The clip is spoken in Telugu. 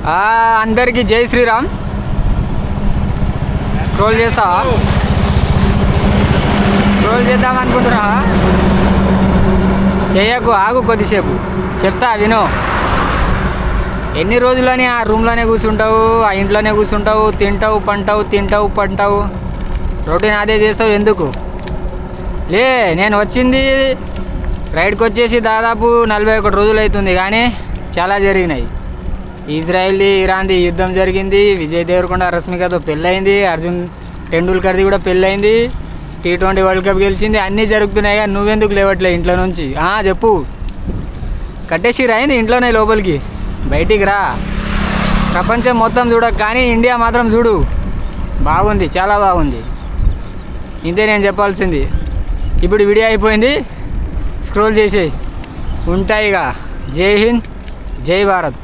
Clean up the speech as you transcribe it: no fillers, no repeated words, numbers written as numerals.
అందరికీ జై శ్రీరామ్. స్క్రోల్ చేస్తావా? స్క్రోల్ చేద్దాం అనుకుంటున్నా. చేయకు, ఆగు కొద్దిసేపు చెప్తా విను. ఎన్ని రోజులని ఆ రూమ్లోనే కూర్చుంటావు, ఆ ఇంట్లోనే కూర్చుంటావు, తింటావు పంటావు రొటీన్ అదే చేస్తావు. ఎందుకు నేను వచ్చింది రైడ్కి వచ్చేసి దాదాపు 41 రోజులు అవుతుంది, కానీ చాలా జరిగినాయి. ఇజ్రాయెల్ది ఇరాన్ది యుద్ధం జరిగింది, విజయ్ దేవరకొండ రష్మికతో పెళ్ళయింది, అర్జున్ టెండూల్కర్ది కూడా పెళ్ళయింది, T20 వరల్డ్ కప్ గెలిచింది, అన్నీ జరుగుతున్నాయి. నువ్వెందుకు లేవట్లే ఇంట్లో నుంచి? చెప్పు. కట్టేసి రాయింది ఇంట్లోనే, లోపలికి బయటికి రా. ప్రపంచం మొత్తం చూడకు, కానీ ఇండియా మాత్రం చూడు. బాగుంది, చాలా బాగుంది. ఇంతే నేను చెప్పాల్సింది. ఇప్పుడు వీడియో అయిపోయింది, స్క్రోల్ చేసేయి. ఉంటాయిగా. జై హింద్, జై భారత్.